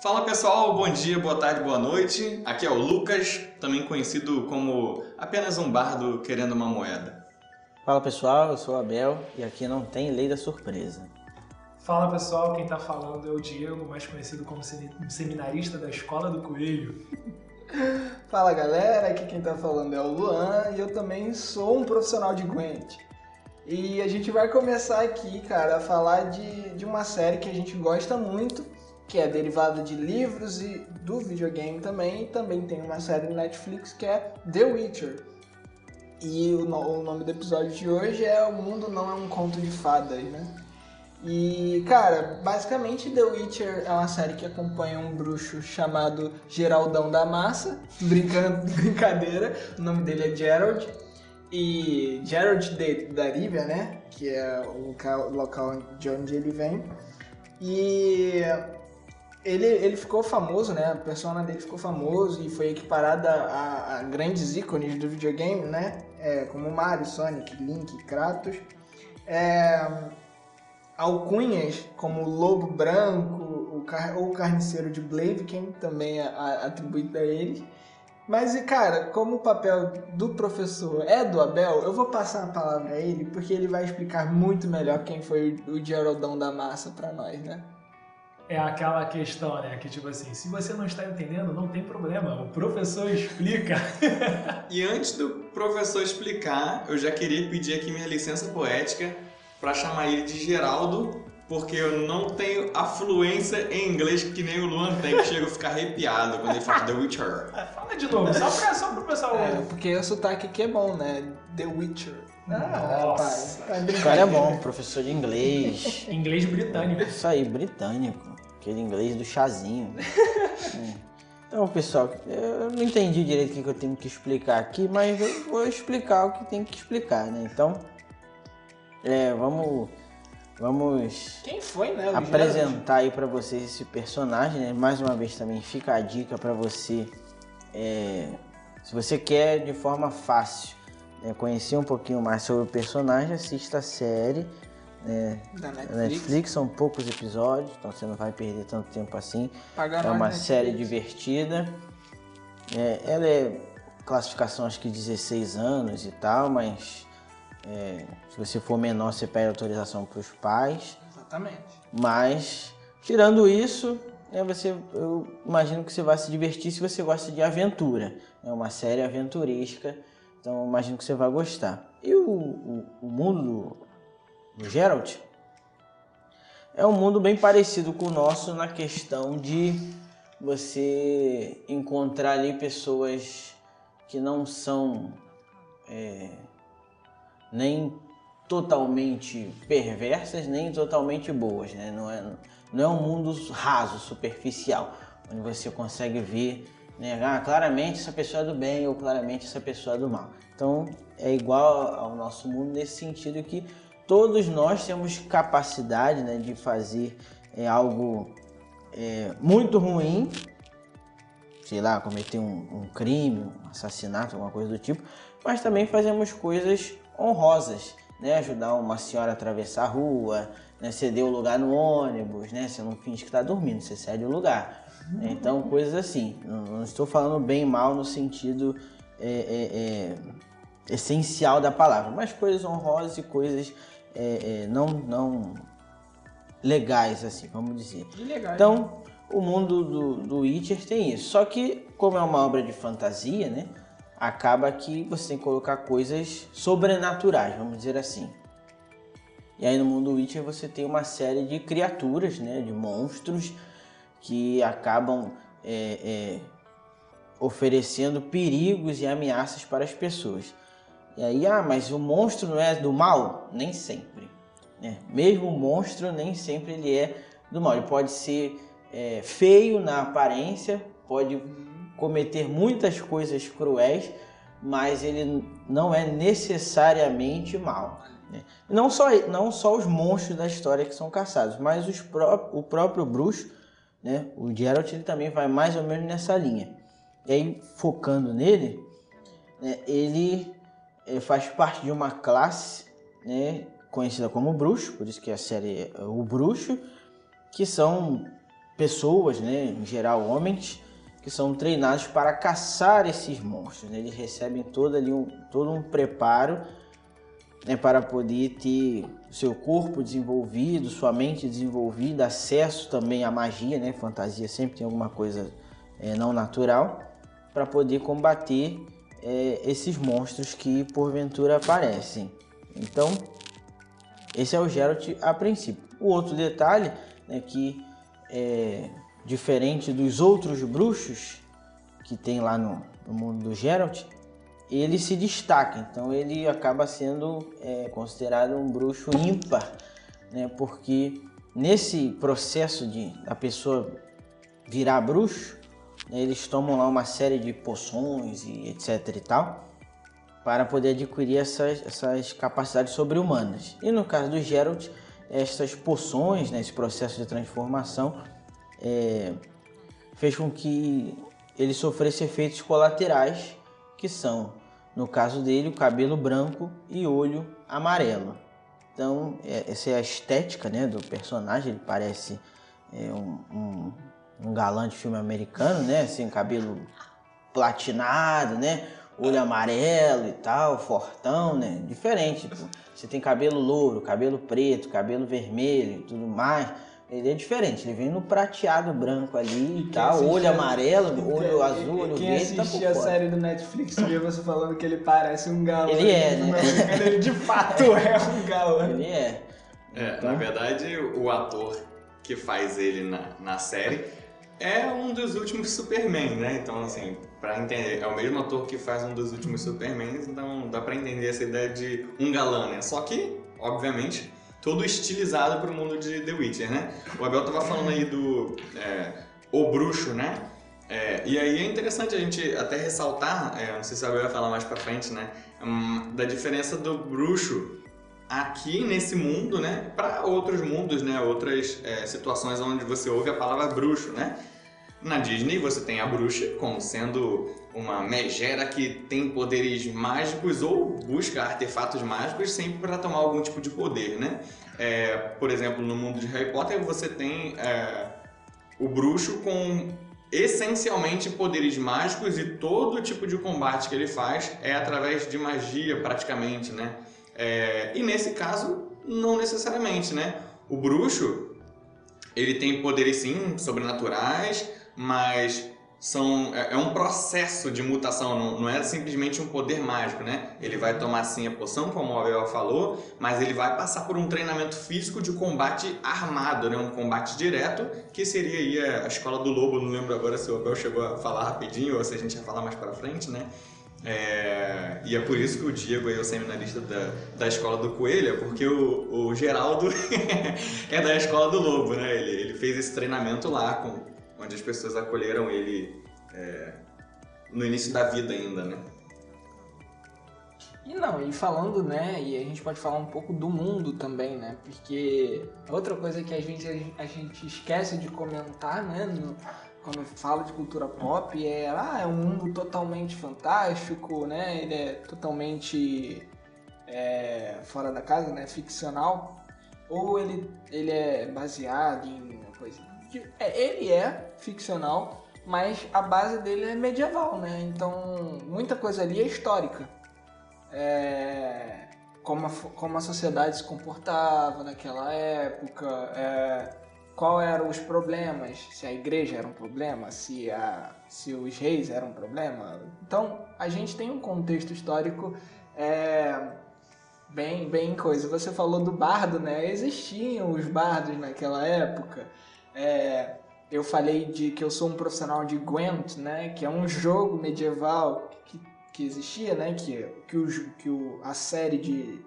Fala pessoal, bom dia, boa tarde, boa noite. Aqui é o Lucas, também conhecido como apenas um bardo querendo uma moeda. Fala pessoal, eu sou o Abel e aqui não tem lei da surpresa. Fala pessoal, quem tá falando é o Diego, mais conhecido como seminarista da Escola do Coelho. Fala galera, aqui quem tá falando é o Luan e eu também sou um profissional de Gwent. E a gente vai começar aqui, cara, a falar de uma série que a gente gosta muito, que é derivada de livros e do videogame também. E também tem uma série no Netflix que é The Witcher. E o nome do episódio de hoje é O Mundo Não É um Conto de Fadas, né? E, cara, basicamente The Witcher é uma série que acompanha um bruxo chamado Geraldão da Massa, brincadeira, o nome dele é Geralt, e Geralt da Rivia, né, que é o local de onde ele vem, e ele ficou famoso, né, a persona dele ficou famoso e foi equiparada a grandes ícones do videogame, né, como Mario, Sonic, Link, Kratos, alcunhas como Lobo Branco, ou Carniceiro de Blaviken, também atribuído a eles. Mas, cara, como o papel do professor é do Abel, eu vou passar a palavra a ele, porque ele vai explicar muito melhor quem foi o Geraldão da Massa pra nós, né? É aquela questão, né, que tipo assim, se você não está entendendo, não tem problema, o professor explica. E antes do professor explicar, eu já queria pedir aqui minha licença poética para chamar ele de Geraldo, porque eu não tenho a fluência em inglês que nem o Luan tem, que chega a ficar arrepiado quando ele fala The Witcher. Fala de novo, só pro pessoal. Porque o sotaque aqui é bom, né? The Witcher. Nossa. O cara é bom, professor de inglês. Inglês britânico. Isso aí, britânico. Aquele inglês do chazinho. Então, pessoal, eu não entendi direito o que eu tenho que explicar aqui, mas eu vou explicar o que tem que explicar, né? Então, vamos Quem foi, né? apresentar aí pra vocês esse personagem, né? Mais uma vez também fica a dica pra você, se você quer de forma fácil, né, conhecer um pouquinho mais sobre o personagem, assista a série da Netflix, são poucos episódios, então você não vai perder tanto tempo assim. Pagar É uma Netflix. série divertida, ela é classificação acho que 16 anos e tal, mas se você for menor você pede autorização para os pais. Exatamente. Mas tirando isso, eu imagino que você vai se divertir se você gosta de aventura. É uma série aventurística, então eu imagino que você vai gostar. E o mundo do Geralt é um mundo bem parecido com o nosso na questão de você encontrar ali pessoas que não são nem totalmente perversas, nem totalmente boas, né? Não é um mundo raso, superficial, onde você consegue ver, né? Claramente essa pessoa é do bem ou claramente essa pessoa é do mal. Então é igual ao nosso mundo nesse sentido que todos nós temos capacidade, né, de fazer algo muito ruim, sei lá, cometer um crime, um assassinato, alguma coisa do tipo, mas também fazemos coisas honrosas, né? Ajudar uma senhora a atravessar a rua, né? Ceder o lugar no ônibus, né? Você não finge que está dormindo, você cede o lugar. Então, coisas assim. Não estou falando bem e mal no sentido essencial da palavra, mas coisas honrosas e coisas não legais, assim, vamos dizer. Ilegais, então, o mundo do Witcher tem isso. Só que, como é uma obra de fantasia, né? Acaba que você tem que colocar coisas sobrenaturais, vamos dizer assim. E aí no mundo Witcher você tem uma série de criaturas, né, de monstros que acabam oferecendo perigos e ameaças para as pessoas. E aí, mas o monstro não é do mal? Nem sempre, né? Mesmo o monstro nem sempre ele é do mal. Ele pode ser feio na aparência, pode cometer muitas coisas cruéis, mas ele não é necessariamente mal, né? Não só os monstros da história que são caçados, mas o próprio bruxo, né? O Geralt, ele também vai mais ou menos nessa linha. E aí, focando nele, né, ele faz parte de uma classe, né, conhecida como bruxo, por isso que a série é o bruxo, que são pessoas, né, em geral homens, que são treinados para caçar esses monstros, né? Eles recebem todo um preparo, né, para poder ter o seu corpo desenvolvido, sua mente desenvolvida, acesso também à magia, né? Fantasia sempre tem alguma coisa não natural, para poder combater esses monstros que porventura aparecem. Então, esse é o Geralt a princípio. O outro detalhe é que, diferente dos outros bruxos que tem lá no mundo do Geralt, ele se destaca, então ele acaba sendo considerado um bruxo ímpar, né? Porque nesse processo de a pessoa virar bruxo, né, eles tomam lá uma série de poções e etc e tal, para poder adquirir essas capacidades sobre-humanas. E no caso do Geralt, essas poções, né, esse processo de transformação, fez com que ele sofresse efeitos colaterais, que são, no caso dele, o cabelo branco e olho amarelo. Então, essa é a estética, né, do personagem. Ele parece um galã de filme americano, né, assim, cabelo platinado, né, olho amarelo e tal, fortão, né, diferente. Tipo, você tem cabelo louro, cabelo preto, cabelo vermelho e tudo mais. Ele é diferente, ele vem no prateado branco ali e tal, olho amarelo, olho azul, olho quem verde. Quem assistia tá a por série do Netflix via você falando que ele parece um galã. Ele é, né? Ele de fato é um galã. Ele é. Na verdade, o ator que faz ele na série é um dos últimos Superman, né? Então, assim, pra entender, é o mesmo ator que faz um dos últimos Supermans, então dá pra entender essa ideia de um galã, né? Só que, obviamente, todo estilizado pro mundo de The Witcher, né? O Abel tava falando aí do O Bruxo, né? E aí é interessante a gente até ressaltar, não sei se o Abel vai falar mais pra frente, né? Da diferença do bruxo aqui nesse mundo, né? Para outros mundos, né? Outras situações onde você ouve a palavra bruxo, né? Na Disney você tem a bruxa como sendo uma megera que tem poderes mágicos ou busca artefatos mágicos sempre para tomar algum tipo de poder, né? Por exemplo, no mundo de Harry Potter você tem o bruxo com essencialmente poderes mágicos e todo tipo de combate que ele faz é através de magia praticamente, né? E nesse caso, não necessariamente, né? O bruxo, ele tem poderes sim, sobrenaturais, mas é um processo de mutação, não é simplesmente um poder mágico, né? Ele vai tomar sim a poção, como o Abel falou, mas ele vai passar por um treinamento físico de combate armado, né? Um combate direto, que seria aí a Escola do Lobo. Não lembro agora se o Abel chegou a falar rapidinho ou se a gente ia falar mais pra frente, né? E é por isso que o Diego é o seminarista da Escola do Coelho, porque o Geraldo é da Escola do Lobo, né? Ele fez esse treinamento lá, onde as pessoas acolheram ele no início da vida ainda, né? E falando, né, e a gente pode falar um pouco do mundo também, né, porque outra coisa que a gente esquece de comentar, né, quando fala de cultura pop é um mundo totalmente fantástico, né, ele é totalmente fora da casa, né, ficcional, ou ele é baseado em uma coisa... Ele é ficcional, mas a base dele é medieval, né, então muita coisa ali é histórica. Como a sociedade se comportava naquela época, qual eram os problemas, se a igreja era um problema, se os reis eram um problema. Então, a gente tem um contexto histórico bem coisa. Você falou do bardo, né? Existiam os bardos naquela época. Eu falei que eu sou um profissional de Gwent, né? Que é um jogo medieval que existia, né? A série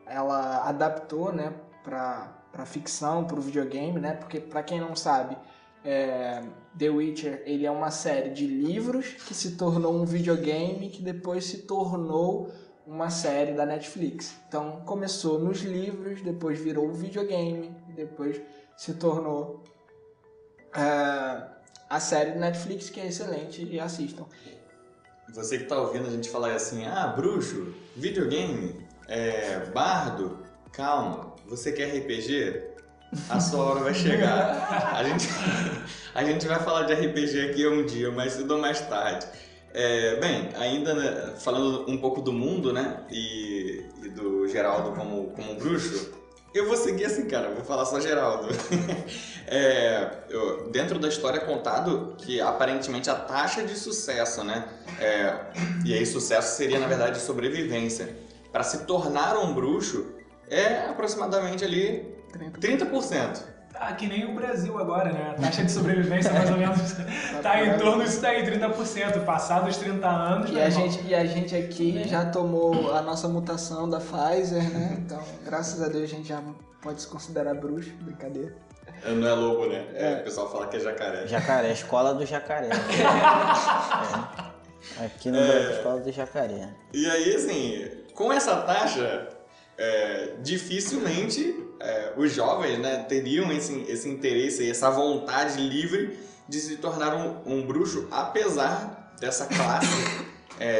ela adaptou, né? Para ficção, para o videogame, né? Porque, para quem não sabe, The Witcher ele é uma série de livros que se tornou um videogame que depois se tornou uma série da Netflix. Então, começou nos livros, depois virou um videogame, depois se tornou a série da Netflix, que é excelente, e assistam. Você que tá ouvindo a gente falar assim, bruxo, videogame, bardo, calma, você quer RPG? A sua hora vai chegar. A gente vai falar de RPG aqui um dia, mais cedo ou mais tarde. Bem, ainda né, falando um pouco do mundo, né? E do Geraldo como bruxo, eu vou seguir assim, cara, vou falar só Geraldo. Dentro da história é contado que aparentemente a taxa de sucesso, né? E aí sucesso seria, na verdade, sobrevivência. Para se tornar um bruxo é aproximadamente ali 30%. Tá que nem o Brasil agora, né? A taxa de sobrevivência mais ou menos tá em torno disso daí, 30%. Passados 30 anos, E a gente aqui já tomou a nossa mutação da Pfizer, né? Então, graças a Deus, a gente já pode se considerar bruxo, brincadeira. Não é lobo, né? O pessoal fala que é jacaré. Jacaré, escola do jacaré. Aqui no Brasil, escola do jacaré. E aí, assim, com essa taxa, dificilmente os jovens, né, teriam esse interesse e essa vontade livre de se tornar um bruxo, apesar dessa classe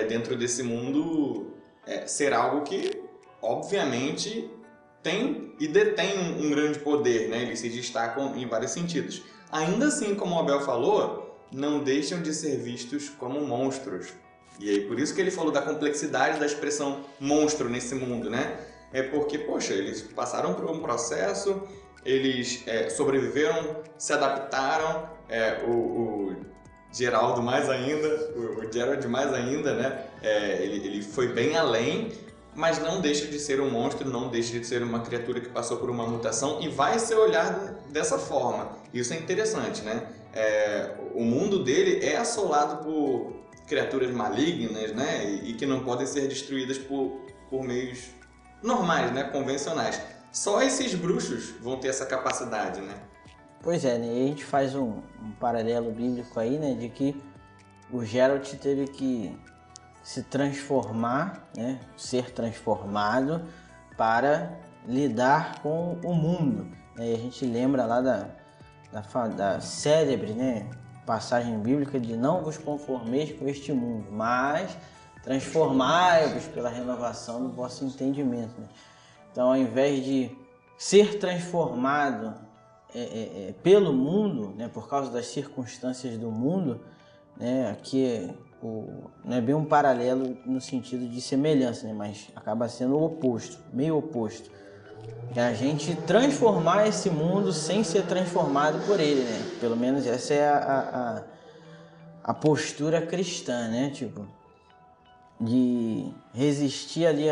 dentro desse mundo ser algo que, obviamente, tem e detém um grande poder, né? Eles se destacam em vários sentidos. Ainda assim, como o Abel falou, não deixam de ser vistos como monstros. E aí, por isso que ele falou da complexidade da expressão monstro nesse mundo, né? É porque, poxa, eles passaram por um processo, eles sobreviveram, se adaptaram, o Geraldo mais ainda, o Gerald mais ainda, né? Ele foi bem além, mas não deixa de ser um monstro, não deixa de ser uma criatura que passou por uma mutação e vai ser olhado dessa forma. Isso é interessante, né? O mundo dele é assolado por criaturas malignas, né? E que não podem ser destruídas por meios normais, né? Convencionais. Só esses bruxos vão ter essa capacidade, né? Pois é, né? E a gente faz um paralelo bíblico aí, né? De que o Geralt teve que se transformar, né? Ser transformado para lidar com o mundo. E a gente lembra lá da célebre, né? Passagem bíblica de não vos conformeis com este mundo, mas transformai-vos pela renovação do vosso entendimento. Né? Então, ao invés de ser transformado pelo mundo, né, por causa das circunstâncias do mundo, né, aqui não é bem um paralelo no sentido de semelhança, né, mas acaba sendo o oposto, meio oposto. É a gente transformar esse mundo sem ser transformado por ele, né? Pelo menos essa é a postura cristã, né? Tipo, de resistir ali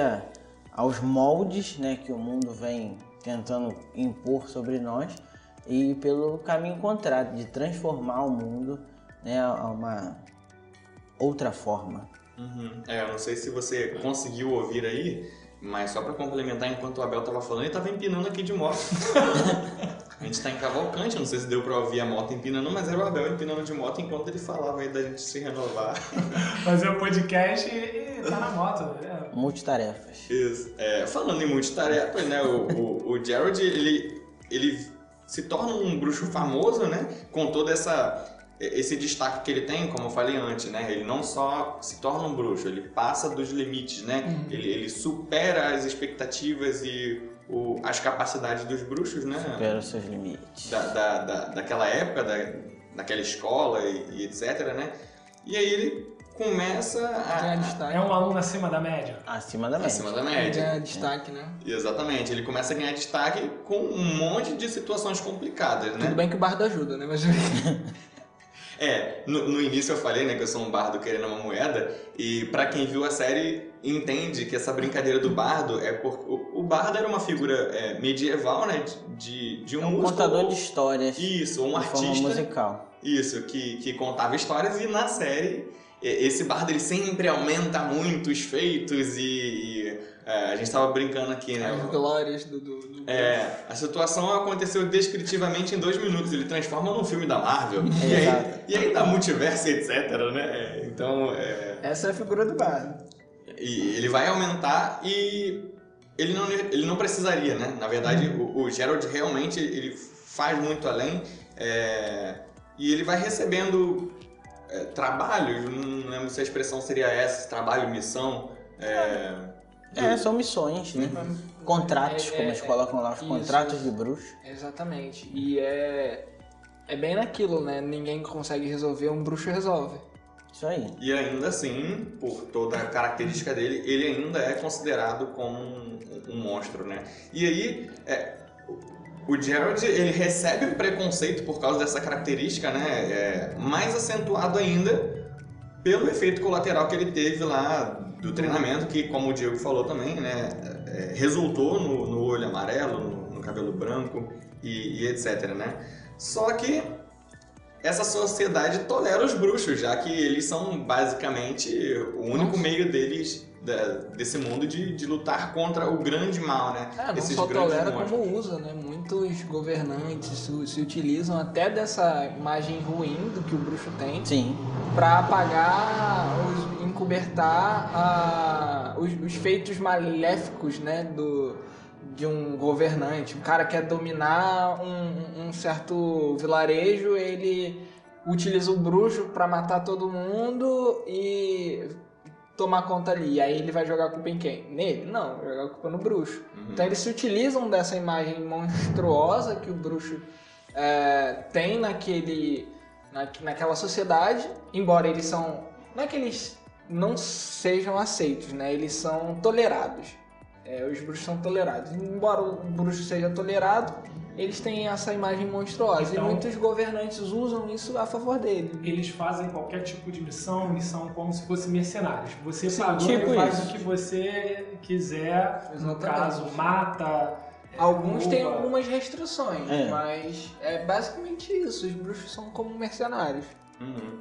aos moldes, né, que o mundo vem tentando impor sobre nós e pelo caminho contrário, de transformar o mundo, né, a uma outra forma. Eu não sei se você conseguiu ouvir aí, mas só para complementar, enquanto o Abel estava falando, ele estava empinando aqui de moto. A gente está em Cavalcante, não sei se deu para ouvir a moto empinando, mas era o Abel empinando de moto enquanto ele falava aí da gente se renovar. Fazer um podcast e tá na moto. Multitarefas. Isso. Falando em multitarefas, né, o Gerald, ele se torna um bruxo famoso, né, com todo esse destaque que ele tem, como eu falei antes, né? Ele não só se torna um bruxo, ele passa dos limites, né? Ele supera as expectativas e as capacidades dos bruxos, né? Supera os seus limites. Daquela época, daquela escola e etc, né? E aí ele começa Ganhar destaque. É um aluno acima da média? Acima da média. Acima da média. Ganhar destaque, né? Exatamente. Ele começa a ganhar destaque com um monte de situações complicadas, né? Tudo bem que o bardo ajuda, né? Mas... No início eu falei, né, que eu sou um bardo querendo uma moeda, e pra quem viu a série entende que essa brincadeira do bardo é porque o bardo era uma figura medieval, né, de um músico, contador de histórias. Isso, um de artista forma musical. Isso, que contava histórias, e na série esse bardo ele sempre aumenta muito os feitos e a gente estava brincando aqui, né? As glórias do... A situação aconteceu descritivamente em 2 minutos. Ele transforma num filme da Marvel. E aí dá multiverso, etc, né? Então... Essa é a figura do bardo. E ele vai aumentar e ele não precisaria, né? Na verdade, o Gerald realmente ele faz muito além e ele vai recebendo trabalhos, não lembro se a expressão seria essa, trabalho, missão... são missões, né? Contratos, como eles colocam lá, os contratos de bruxo. Exatamente. E é bem naquilo, né? Ninguém consegue resolver, um bruxo resolve. Isso aí. E ainda assim, por toda a característica dele, ele ainda é considerado como um monstro, né? E aí, o Geralt, ele recebe o preconceito por causa dessa característica, né? Mais acentuado ainda pelo efeito colateral que ele teve lá do treinamento, que, como o Diego falou também, né? Resultou no olho amarelo, no cabelo branco e etc, né? Só que essa sociedade tolera os bruxos, já que eles são basicamente o único meio deles, desse mundo, de lutar contra o grande mal, né? Não só tolera como usa, né? Muitos governantes se utilizam até dessa imagem ruim do que o bruxo tem. Sim. Para apagar, encobertar os feitos maléficos, né? De um governante. Um cara quer dominar um certo vilarejo, ele utiliza o bruxo para matar todo mundo e tomar conta ali. E aí ele vai jogar a culpa em quem? Nele? Não, vai jogar a culpa no bruxo. Então eles se utilizam dessa imagem monstruosa que o bruxo tem naquela sociedade, embora eles são... Não é que eles não sejam aceitos, né? Eles são tolerados. Os bruxos são tolerados. Embora o bruxo seja tolerado, eles têm essa imagem monstruosa. Então, e muitos governantes usam isso a favor dele. Eles fazem qualquer tipo de missão como se fossem mercenários. Você pagou tipo e faz isso. o que você quiser. No Exatamente. caso, mata. Alguns têm rouba. algumas restrições, mas é basicamente isso. Os bruxos são como mercenários.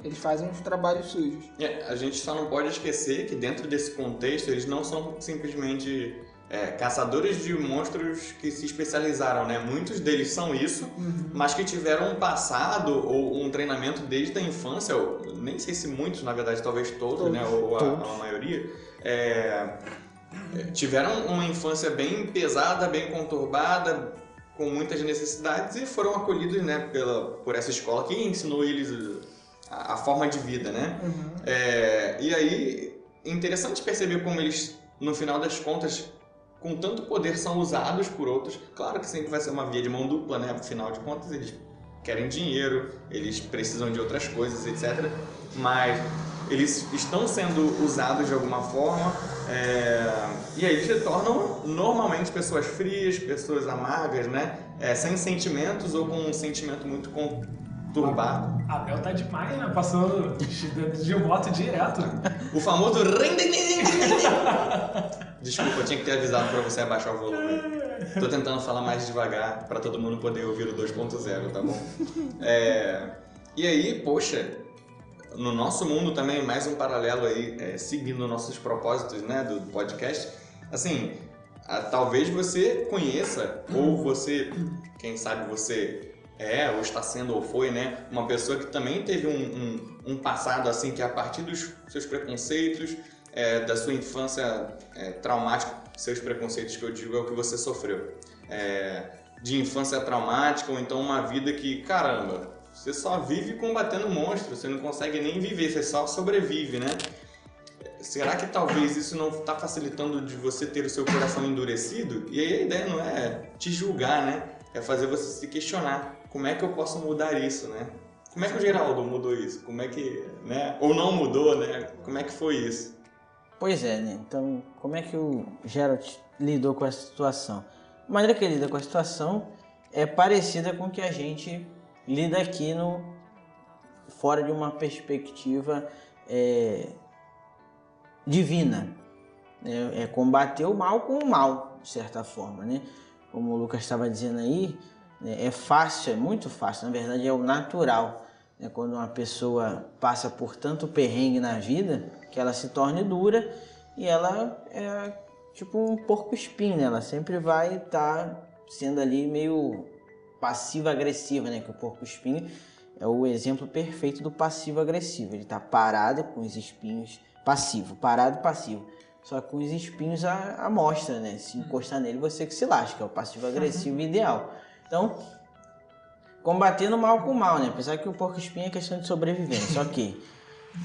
Eles fazem uns trabalhos sujos. A gente só não pode esquecer que dentro desse contexto eles não são simplesmente caçadores de monstros que se especializaram, né? Muitos deles são isso, mas que tiveram um passado ou um treinamento desde a infância, ou nem sei se muitos, na verdade, talvez todos, né? Ou a maioria, tiveram uma infância bem pesada, bem conturbada, com muitas necessidades e foram acolhidos, né, por essa escola que ensinou eles a forma de vida, né? E aí, interessante perceber como eles, no final das contas, com tanto poder, são usados por outros. Claro que sempre vai ser uma via de mão dupla, né? Afinal de contas, eles querem dinheiro, eles precisam de outras coisas, etc. Mas eles estão sendo usados de alguma forma, e aí eles se tornam normalmente pessoas frias, pessoas amargas, né? Sem sentimentos ou com um sentimento muito conturbado. A Bel tá demais, né? Passando de moto direto. O famoso... Desculpa, eu tinha que ter avisado pra você abaixar o volume. Tô tentando falar mais devagar pra todo mundo poder ouvir o 2.0, tá bom? E aí, poxa, no nosso mundo também, mais um paralelo aí, seguindo nossos propósitos, né, do podcast. Assim, talvez você conheça, ou você, quem sabe você ou está sendo ou foi, né, uma pessoa que também teve um passado assim, que a partir dos seus preconceitos, da sua infância traumática, seus preconceitos que eu digo é o que você sofreu, de infância traumática, ou então uma vida que, caramba, você só vive combatendo monstros, você não consegue nem viver, você só sobrevive, né? Será que talvez isso não está facilitando de você ter o seu coração endurecido? E aí a ideia não é te julgar, né? É fazer você se questionar. Como é que eu posso mudar isso, né? Como é que o Geraldo mudou isso? Como é que, né? Ou não mudou, né? Como é que foi isso? Pois é, né? Então, como é que o Geralt lidou com essa situação? A maneira que ele lida com a situação é parecida com o que a gente lida aqui fora de uma perspectiva divina. É combater o mal com o mal, de certa forma, né? Como o Lucas estava dizendo aí, é fácil, é muito fácil, na verdade é o natural, né? Quando uma pessoa passa por tanto perrengue na vida, que ela se torne dura e ela é tipo um porco-espinho, né? Ela sempre vai estar sendo ali meio passivo-agressiva, né? Que o porco-espinho é o exemplo perfeito do passivo-agressivo. Ele está parado com os espinhos, parado e passivo. Só que com os espinhos à mostra, né? Se encostar nele, você que se lasca, é o passivo-agressivo ideal. Então, combatendo mal com mal, né? Apesar que o porco-espinho é questão de sobrevivência, ok.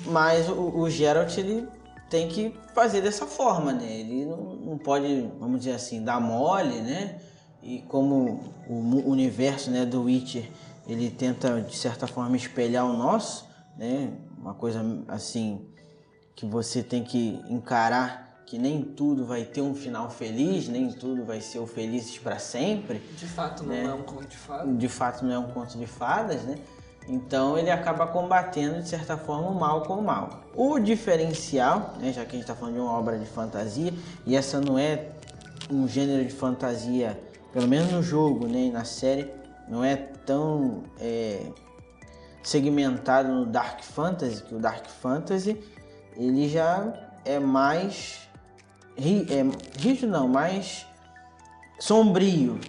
Mas o Geralt, ele tem que fazer dessa forma, né? Ele não pode, vamos dizer assim, dar mole, né? E como o universo, né, do Witcher, ele tenta de certa forma espelhar o nosso, né? Uma coisa assim que você tem que encarar que nem tudo vai ter um final feliz, nem tudo vai ser o felizes para sempre. De fato, não né? é um conto de fadas. De fato, não é um conto de fadas, né? Então ele acaba combatendo de certa forma o mal com o mal. O diferencial, né, já que a gente está falando de uma obra de fantasia, e essa não é um gênero de fantasia, pelo menos no jogo, né, e na série, não é tão segmentado no Dark Fantasy, que o Dark Fantasy ele já é mais rígido, não, mais sombrio,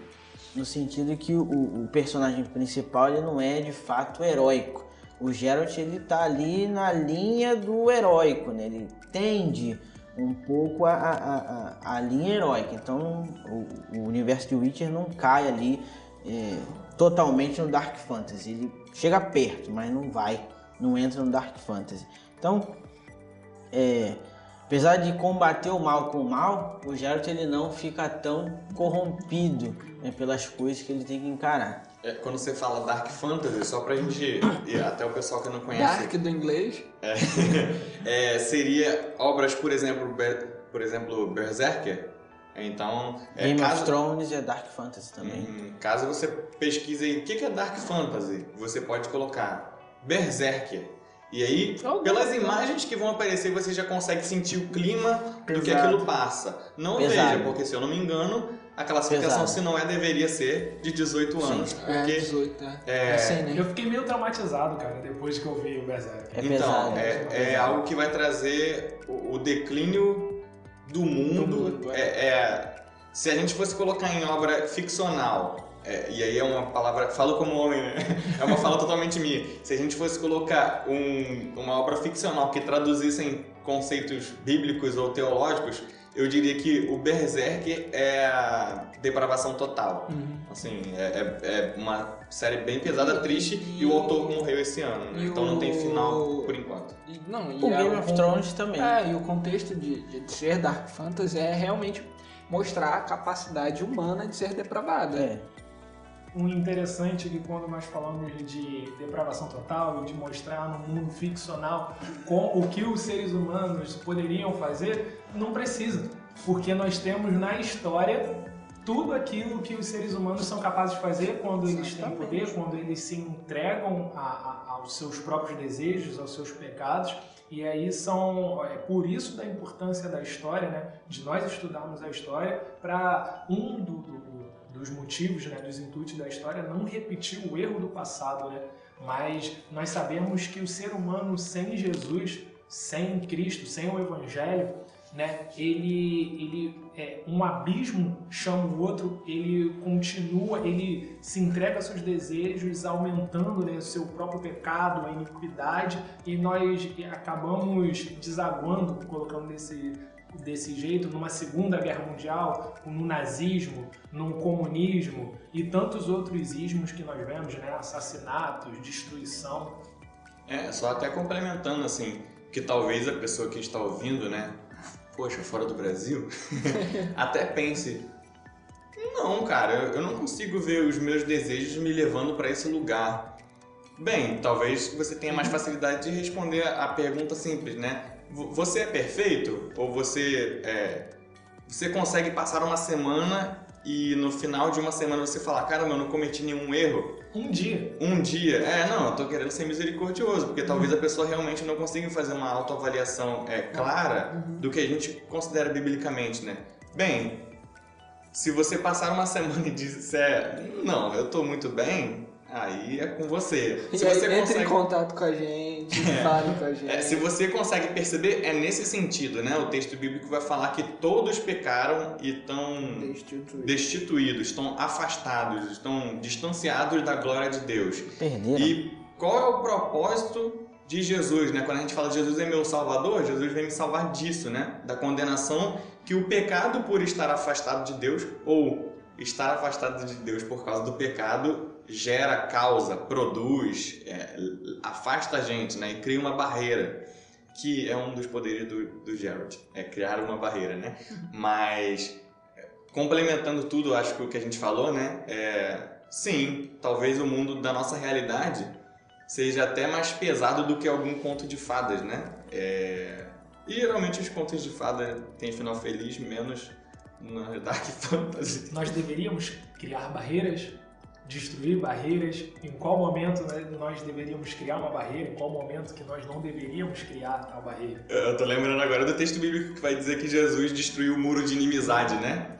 no sentido que o personagem principal ele não é de fato heróico. O Geralt ele tá ali na linha do heróico, né? Ele tende um pouco a linha heróica. Então o universo de Witcher não cai ali totalmente no Dark Fantasy. Ele chega perto, mas não entra no Dark Fantasy. Então, apesar de combater o mal com o mal, o Geralt ele não fica tão corrompido, né, pelas coisas que ele tem que encarar. Quando você fala Dark Fantasy, só pra gente, e até o pessoal que não conhece... Dark do inglês. Seria obras, por exemplo, Berserker. Então, Game of Thrones é Dark Fantasy também. Caso você pesquise aí o que é Dark Fantasy, você pode colocar Berserker. E aí, pelas imagens que vão aparecer, você já consegue sentir o clima do que aquilo passa. Não veja, porque se eu não me engano, a classificação, se não deveria ser de 18 anos. Porque 18, assim, né? Eu fiquei meio traumatizado, cara, depois que eu vi o Berserk. Então, é algo que vai trazer o declínio do mundo. Se a gente fosse colocar em obra ficcional, e aí é uma palavra, falo como homem, né? É uma fala totalmente minha. Se a gente fosse colocar uma obra ficcional que traduzissem conceitos bíblicos ou teológicos, eu diria que o Berserk é a depravação total. Assim, é uma série bem pesada, triste, e o autor morreu esse ano, né? Então não tem final por enquanto. O Game of Thrones também. E o contexto de ser Dark Fantasy é realmente mostrar a capacidade humana de ser depravada. O interessante é que quando nós falamos de depravação total e de mostrar no mundo ficcional o que os seres humanos poderiam fazer, não precisa, porque nós temos na história tudo aquilo que os seres humanos são capazes de fazer quando eles têm poder, quando eles se entregam aos seus próprios desejos, aos seus pecados. E aí por isso da importância da história, né, de nós estudarmos a história, para dos motivos, né, dos intuitos da história, não repetir o erro do passado, né? Mas nós sabemos que o ser humano sem Jesus, sem Cristo, sem o Evangelho, né, um abismo chama o outro, ele continua, ele se entrega aos seus desejos, aumentando, né, o seu próprio pecado, a iniquidade, e nós acabamos desaguando, colocando desse jeito, numa Segunda Guerra Mundial, no nazismo, no comunismo e tantos outros ismos que nós vemos, né? Assassinatos, destruição. Só até complementando, assim, que talvez a pessoa que está ouvindo, né, poxa, fora do Brasil, até pense, não, cara, eu não consigo ver os meus desejos me levando para esse lugar. Bem, talvez você tenha mais facilidade de responder a pergunta simples, né? Você é perfeito? Ou você consegue passar uma semana e no final de uma semana você falar, caramba, eu não cometi nenhum erro? Um dia. Não, eu tô querendo ser misericordioso, porque talvez a pessoa realmente não consiga fazer uma autoavaliação clara do que a gente considera biblicamente, né? Bem, se você passar uma semana e disser, não, eu tô muito bem, aí é com você. Se você entre em contato com a gente, fale com a gente. Se você consegue perceber, é nesse sentido, né? O texto bíblico vai falar que todos pecaram e estão destituídos, estão afastados, estão distanciados da glória de Deus. Perderam. E qual é o propósito de Jesus, né? Quando a gente fala de Jesus é meu Salvador, Jesus vem me salvar disso, né? Da condenação que o pecado por estar afastado de Deus, ou estar afastado de Deus por causa do pecado, gera, causa, produz, afasta a gente, né? E cria uma barreira. que é um dos poderes do Geralt, é criar uma barreira, né? Mas, complementando tudo, acho que o que a gente falou, né? Sim, talvez o mundo da nossa realidade seja até mais pesado do que algum conto de fadas, né? E geralmente os contos de fada têm final feliz, menos na Dark Fantasy. Nós deveríamos criar barreiras, destruir barreiras. Em qual momento, né, nós deveríamos criar uma barreira? Em qual momento que nós não deveríamos criar tal barreira? Eu tô lembrando agora do texto bíblico que vai dizer que Jesus destruiu o muro de inimizade, né?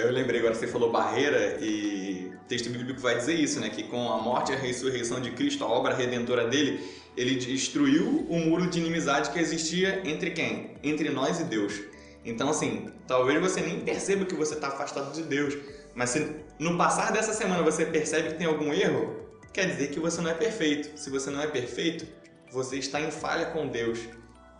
Eu lembrei agora que você falou barreira e o texto bíblico vai dizer isso, né? Que com a morte e a ressurreição de Cristo, a obra redentora dele, ele destruiu o muro de inimizade que existia entre quem? Entre nós e Deus. Então, assim, talvez você nem perceba que você está afastado de Deus, mas se no passar dessa semana você percebe que tem algum erro, quer dizer que você não é perfeito. Se você não é perfeito, você está em falha com Deus.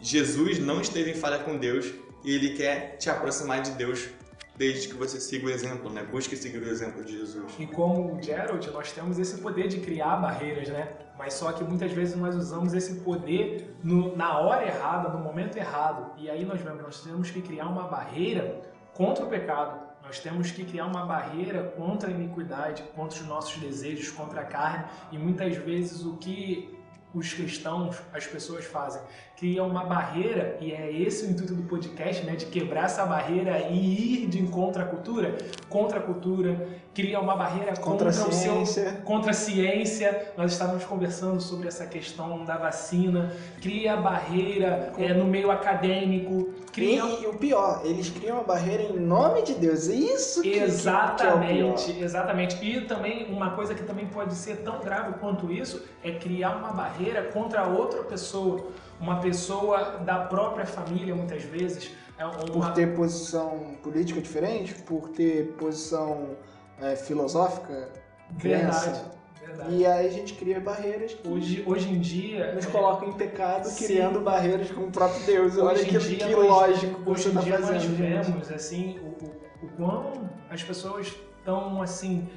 Jesus não esteve em falha com Deus e Ele quer te aproximar de Deus desde que você siga o exemplo, né? Busque seguir o exemplo de Jesus. E como o Geralt, nós temos esse poder de criar barreiras, né? Mas só que muitas vezes nós usamos esse poder na hora errada, no momento errado. E aí nós vemos, nós temos que criar uma barreira contra o pecado. Nós temos que criar uma barreira contra a iniquidade, contra os nossos desejos, contra a carne. E muitas vezes o que os cristãos, as pessoas fazem, criam uma barreira, e é esse o intuito do podcast, né, de quebrar essa barreira e ir de encontro à cultura, contra a cultura, cria uma barreira contra a ciência. Nós estávamos conversando sobre essa questão da vacina, cria barreira no meio acadêmico, E o pior, eles criam uma barreira em nome de Deus. Isso que exatamente, que é o pior. exatamente. E também uma coisa que também pode ser tão grave quanto isso é criar uma barreira contra outra pessoa, uma pessoa da própria família, muitas vezes. Por ter posição política diferente, por ter posição filosófica, Verdade. E aí a gente cria barreiras que hoje em dia nos colocam em pecado, Sim. criando barreiras com o próprio Deus. Olha Hoje em que dia lógico que hoje você em está dia nós fazendo, gente. vemos assim, o quão as pessoas estão assim,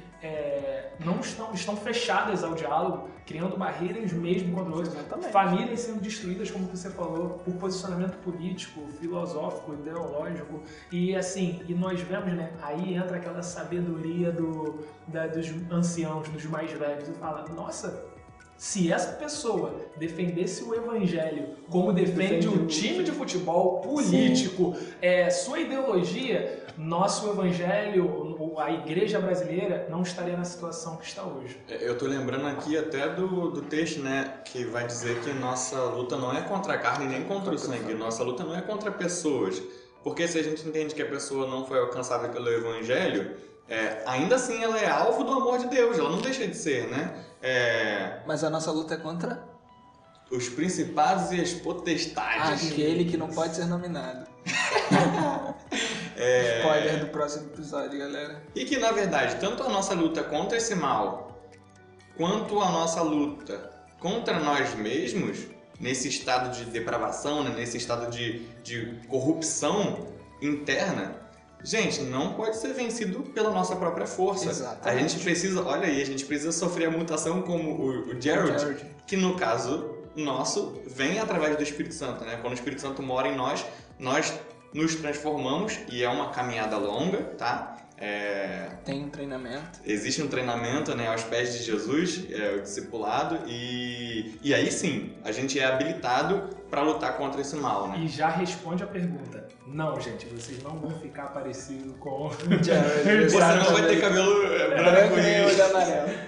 não estão fechadas ao diálogo, criando barreiras mesmo contra o outro. Exatamente. Famílias sendo destruídas, como você falou, por posicionamento político, filosófico, ideológico. E assim, e nós vemos, né? Aí entra aquela sabedoria dos anciãos, dos mais velhos, e fala, nossa, se essa pessoa defendesse o evangelho como defende o time de futebol político, sua ideologia, nosso evangelho, a igreja brasileira não estaria na situação que está hoje. Eu tô lembrando aqui até do texto, né, que vai dizer que nossa luta não é contra a carne nem contra o sangue, nossa luta não é contra pessoas, porque se a gente entende que a pessoa não foi alcançada pelo evangelho, ainda assim ela é alvo do amor de Deus, ela não deixa de ser, né? Mas a nossa luta é contra os principados e as potestades. aquele que não pode ser nominado. Spoiler do próximo episódio, galera. E que, na verdade, tanto a nossa luta contra esse mal, quanto a nossa luta contra nós mesmos, nesse estado de depravação, né, nesse estado de corrupção interna, gente, não pode ser vencido pela nossa própria força. Exatamente. A gente precisa sofrer a mutação como o Geralt, que no caso nosso vem através do Espírito Santo, né? Quando o Espírito Santo mora em nós, nós nos transformamos, e é uma caminhada longa, tá? Tem um treinamento. Existe um treinamento, né, aos pés de Jesus, o discipulado, e aí sim, a gente é habilitado para lutar contra esse mal, né? E já responde a pergunta. Não, gente, vocês não vão ficar parecidos com... Você não vai ter cabelo branco Branco e amarelo.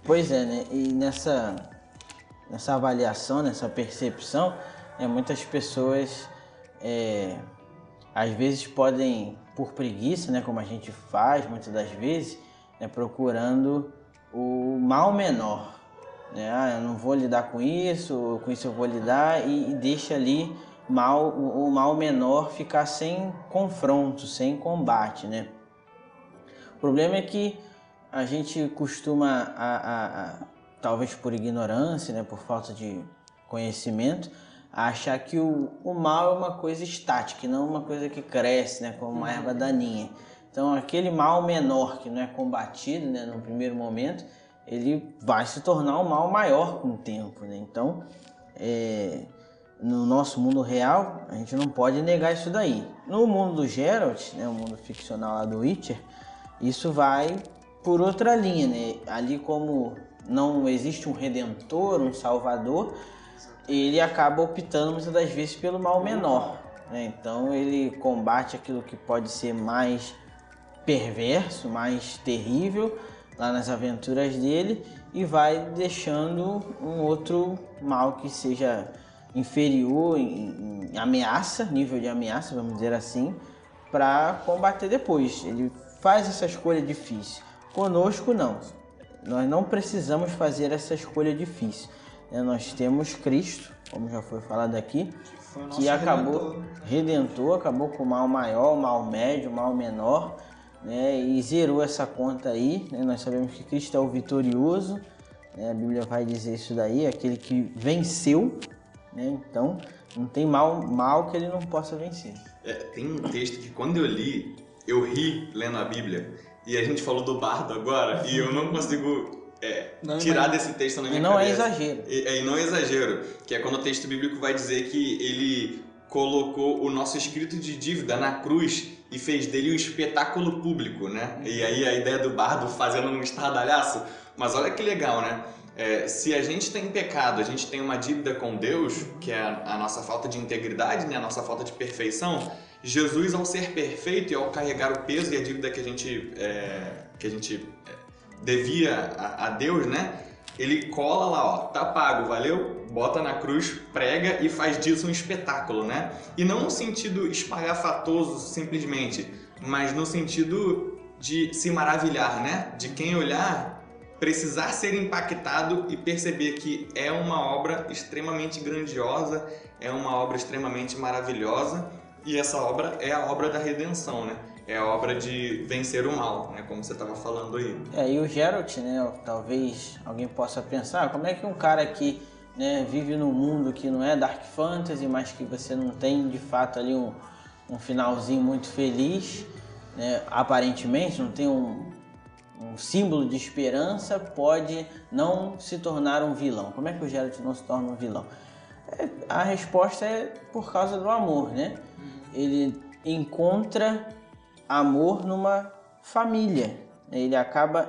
Pois é, né? E nessa avaliação, nessa percepção, muitas pessoas às vezes podem, por preguiça, né, como a gente faz muitas das vezes, né, procurando o mal menor. Né? Eu não vou lidar com isso eu vou lidar, e deixa ali o mal menor ficar sem confronto, sem combate. Né? O problema é que a gente costuma, talvez por ignorância, né, por falta de conhecimento, a achar que o mal é uma coisa estática, não uma coisa que cresce, né, como uma erva daninha. Então, aquele mal menor que não é combatido, né, no primeiro momento, ele vai se tornar um mal maior com o tempo. Né? Então, no nosso mundo real, a gente não pode negar isso daí. No mundo do Geralt, né, o mundo ficcional lá do Witcher, isso vai por outra linha, né? Ali como não existe um redentor, um salvador, ele acaba optando muitas das vezes pelo mal menor, né? Então ele combate aquilo que pode ser mais perverso, mais terrível lá nas aventuras dele e vai deixando um outro mal que seja inferior em ameaça, nível de ameaça, vamos dizer assim, para combater depois. Ele faz essa escolha difícil. Conosco não. Nós não precisamos fazer essa escolha difícil. Nós temos Cristo, como já foi falado aqui, que acabou redentor, acabou com o mal maior, o mal médio, o mal menor, né, e zerou essa conta aí, né? Nós sabemos que Cristo é o vitorioso, né? A Bíblia vai dizer isso daí, aquele que venceu, né? Então não tem mal que ele não possa vencer. Tem um texto que quando eu li, eu ri lendo a Bíblia, e a gente falou do bardo agora, e eu não consigo tirar desse texto na minha cabeça. Não é exagero. E não é exagero, que é quando o texto bíblico vai dizer que ele colocou o nosso escrito de dívida na cruz e fez dele um espetáculo público, né? E aí a ideia do bardo fazendo um estardalhaço. Mas olha que legal, né? Se a gente tem pecado, a gente tem uma dívida com Deus, que é a nossa falta de integridade, né? A nossa falta de perfeição. Jesus, ao ser perfeito e ao carregar o peso e a dívida que a gente devia a Deus, né? Ele cola lá, ó, tá pago, valeu? Bota na cruz, prega e faz disso um espetáculo, né? E não no sentido espalhafatoso simplesmente, mas no sentido de se maravilhar, né? De quem olhar, precisar ser impactado e perceber que é uma obra extremamente grandiosa, é uma obra extremamente maravilhosa, e essa obra é a obra da redenção, né? É a obra de vencer o mal, né? Como você estava falando aí. E o Geralt, né? Talvez alguém possa pensar, como é que um cara que, né, vive num mundo que não é Dark Fantasy, mas que você não tem de fato ali um finalzinho muito feliz, né? Aparentemente não tem um símbolo de esperança, pode não se tornar um vilão. Como é que o Geralt não se torna um vilão? A resposta é por causa do amor, né? Ele encontra amor numa família. Ele acaba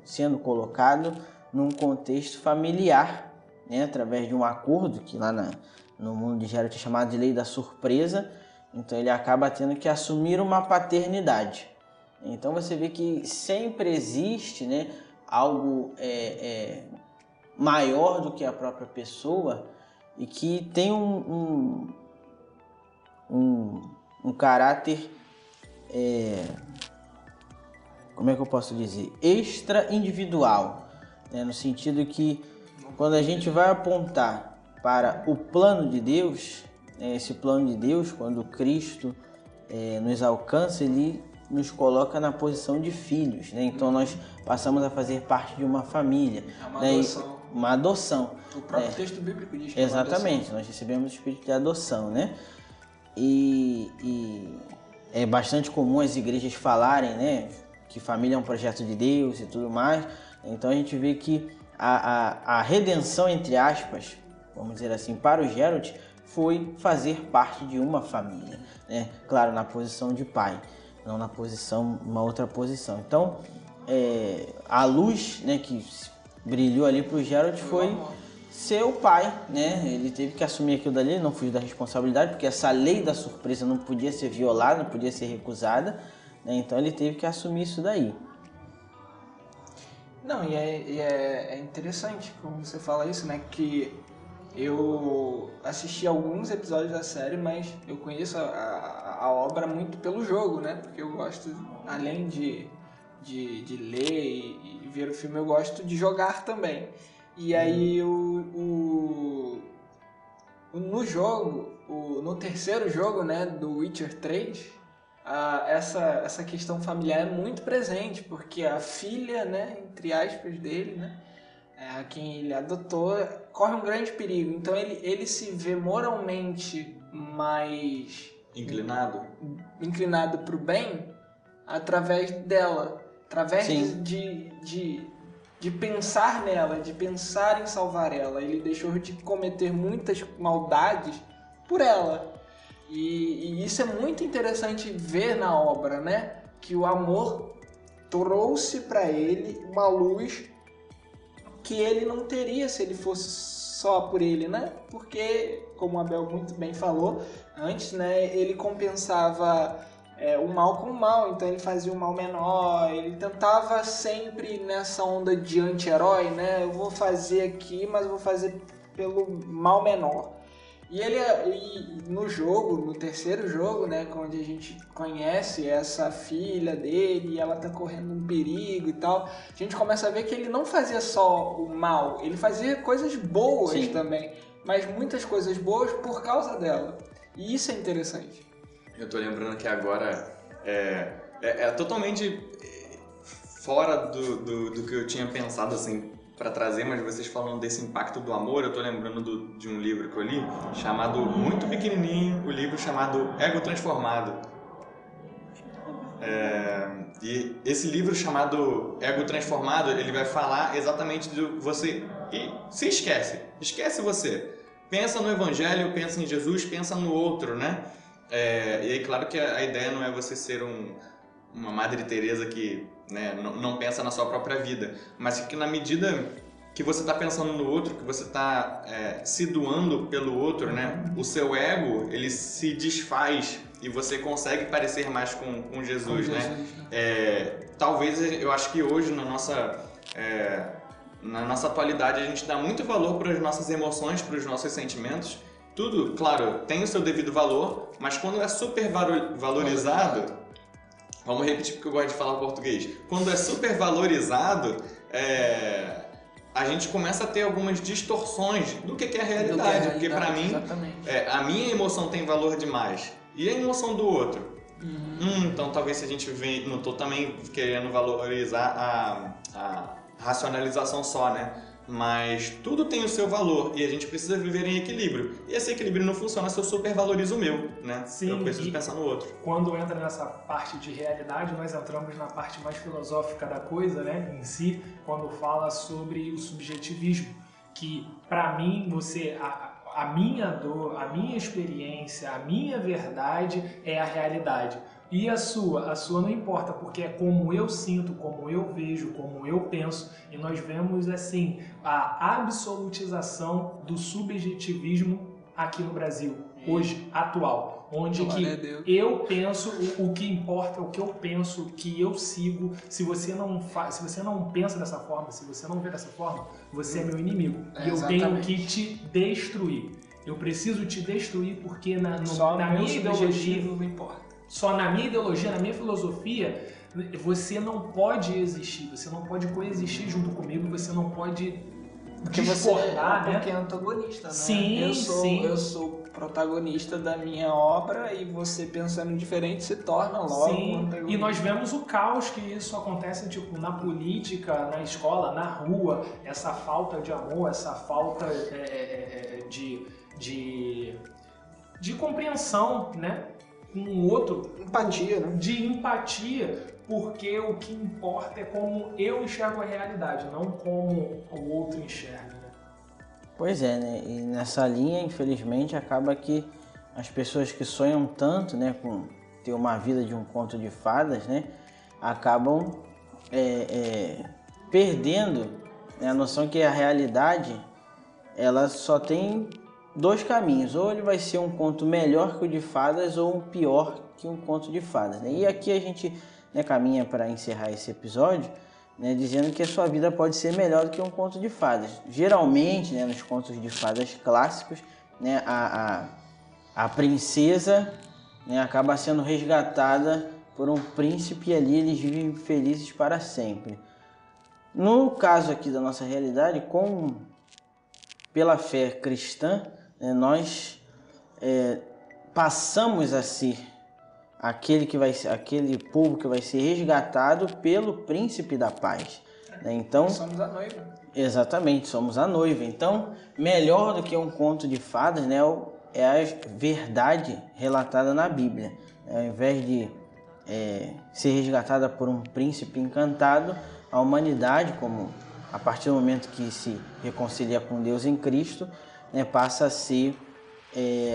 sendo colocado num contexto familiar, né? Através de um acordo que lá no mundo de Geralt é chamado de lei da surpresa. Então ele acaba tendo que assumir uma paternidade. Então você vê que sempre existe, né, algo maior do que a própria pessoa e que tem um caráter, como é que eu posso dizer, extra-individual, né? No sentido que quando a gente vai apontar para o plano de Deus, esse plano de Deus, quando Cristo nos alcança, ele nos coloca na posição de filhos, né? Então nós passamos a fazer parte de uma família. É uma né? adoção. Uma adoção. O próprio texto bíblico diz que Exatamente, nós recebemos o espírito de adoção, né? E é bastante comum as igrejas falarem, né, que família é um projeto de Deus e tudo mais. Então a gente vê que a redenção, entre aspas, vamos dizer assim, para o Geralt, foi fazer parte de uma família, né? Claro, na posição de pai, não na posição, uma outra posição. Então, a luz, né, que brilhou ali para o Geralt foi ser o pai, né? Ele teve que assumir aquilo dali, não fugiu da responsabilidade, porque essa lei da surpresa não podia ser violada, não podia ser recusada, né? Então ele teve que assumir isso daí. Não, e é interessante como você fala isso, né? Que eu assisti alguns episódios da série, mas eu conheço a obra muito pelo jogo, né? Porque eu gosto, além de ler e ver o filme, eu gosto de jogar também. E aí no jogo, no terceiro jogo, né, do Witcher 3, essa questão familiar é muito presente, porque a filha, né, entre aspas, dele, né, a quem ele adotou, corre um grande perigo. Então ele se vê moralmente mais inclinado para o bem através dela, através de de pensar nela, de pensar em salvar ela. Ele deixou de cometer muitas maldades por ela. E isso é muito interessante ver na obra, né? Que o amor trouxe para ele uma luz que ele não teria se ele fosse só por ele, né? Porque, como o Abel muito bem falou antes, né? Ele compensava o mal com o mal, então ele fazia o mal menor, ele tentava sempre nessa onda de anti-herói, né? Eu vou fazer aqui, mas eu vou fazer pelo mal menor. E no jogo, no terceiro jogo, né, onde a gente conhece essa filha dele e ela tá correndo um perigo e tal, a gente começa a ver que ele não fazia só o mal, ele fazia coisas boas Sim. também, mas muitas coisas boas por causa dela. E isso é interessante. Eu tô lembrando que agora é totalmente fora do que eu tinha pensado, assim, para trazer, mas vocês falando desse impacto do amor, eu tô lembrando de um livro que eu li, chamado, muito pequenininho, o livro chamado Ego Transformado. E esse livro chamado Ego Transformado, ele vai falar exatamente de você e se esquece você. Pensa no Evangelho, pensa em Jesus, pensa no outro, né? E aí, claro que a ideia não é você ser uma Madre Teresa que, né, não pensa na sua própria vida, mas que na medida que você está pensando no outro, que você está se doando pelo outro, né, o seu ego ele se desfaz e você consegue parecer mais com Jesus, né? Talvez eu acho que hoje na nossa atualidade a gente dá muito valor para as nossas emoções, para os nossos sentimentos. Tudo, claro, tem o seu devido valor, mas quando é super valorizado, vamos repetir porque eu gosto de falar português. Quando é super valorizado, a gente começa a ter algumas distorções do que é a realidade. Porque para mim, a minha emoção tem valor demais. E a emoção do outro? Então talvez se a gente vem, não estou também querendo valorizar a racionalização só, né? Mas tudo tem o seu valor e a gente precisa viver em equilíbrio. E esse equilíbrio não funciona se eu supervalorizo o meu, né? Sim, eu preciso pensar no outro. Quando entra nessa parte de realidade, nós entramos na parte mais filosófica da coisa, né, em si, quando fala sobre o subjetivismo, que para mim a minha dor, a minha experiência, a minha verdade é a realidade. E a sua não importa, porque é como eu sinto, como eu vejo, como eu penso, e nós vemos assim a absolutização do subjetivismo aqui no Brasil, hoje, atual, onde que eu penso, o que importa é o que eu penso, o que eu sigo. Se você não pensa dessa forma, se você não vê dessa forma, você é meu inimigo. E eu tenho que te destruir. Eu preciso te destruir porque na minha ideologia não importa. Só na minha ideologia, na minha filosofia, você não pode existir, você não pode coexistir junto comigo, você não pode discordar, né? Porque é antagonista, né? Sim, eu sou protagonista da minha obra e você pensando diferente se torna logo um antagonista. E nós vemos o caos que isso acontece tipo, na política, na escola, na rua, essa falta de amor, essa falta de compreensão, né? Com o outro, empatia, né? De empatia, porque o que importa é como eu enxergo a realidade, não como o outro enxerga, né? Pois é, né? E nessa linha, infelizmente, acaba que as pessoas que sonham tanto, né, com ter uma vida de um conto de fadas, né, acabam perdendo, né, a noção que a realidade ela só tem dois caminhos, ou ele vai ser um conto melhor que o de fadas ou um pior que um conto de fadas, né? E aqui a gente, né, caminha para encerrar esse episódio, né, dizendo que a sua vida pode ser melhor do que um conto de fadas. Geralmente, né, nos contos de fadas clássicos, né, a princesa, né, acaba sendo resgatada por um príncipe e ali eles vivem felizes para sempre. No caso aqui da nossa realidade, pela fé cristã, nós passamos a ser aquele povo que vai ser resgatado pelo príncipe da paz. Então, somos a noiva. Exatamente, somos a noiva. Então, melhor do que um conto de fadas, né, é a verdade relatada na Bíblia. Ao invés de ser resgatada por um príncipe encantado, a humanidade, como a partir do momento que se reconcilia com Deus em Cristo, né, passa a ser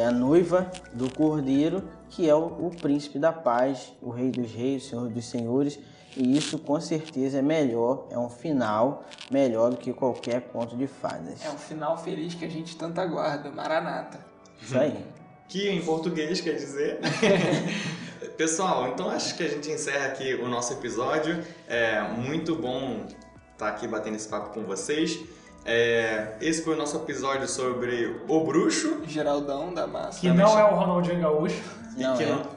a noiva do Cordeiro, que é o príncipe da paz, o rei dos reis, o senhor dos senhores, e isso com certeza é melhor, é um final melhor do que qualquer conto de fadas. É um final feliz que a gente tanto aguarda, Maranata. Isso aí. Que em português quer dizer. Pessoal, então acho que a gente encerra aqui o nosso episódio. É muito bom estar aqui batendo esse papo com vocês. Esse foi o nosso episódio sobre o bruxo. Geraldão da massa. Que não é o Ronaldinho Gaúcho.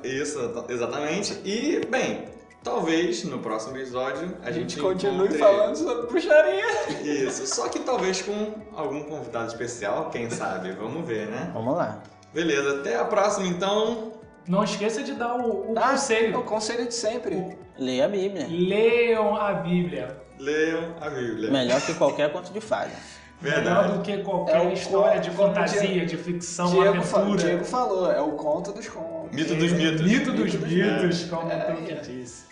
Isso, exatamente. E, bem, talvez no próximo episódio a gente continue encontre... falando sobre bruxaria. Isso, só que talvez com algum convidado especial, quem sabe? Vamos ver, né? Vamos lá. Beleza, até a próxima então. Não esqueça de dar o conselho. O conselho de sempre. Leia a Bíblia. Leiam a Bíblia. Leiam a Bíblia. Melhor que qualquer conto de fadas. Melhor Verdade. do que qualquer história de fantasia, de ficção, aventura. Diego falou, é o conto dos contos. Mito dos mitos. Mito dos mitos, como tu disse.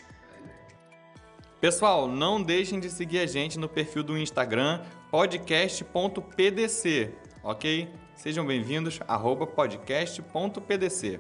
Pessoal, não deixem de seguir a gente no perfil do Instagram podcast.pdc, ok? Sejam bem-vindos, @podcast.pdc.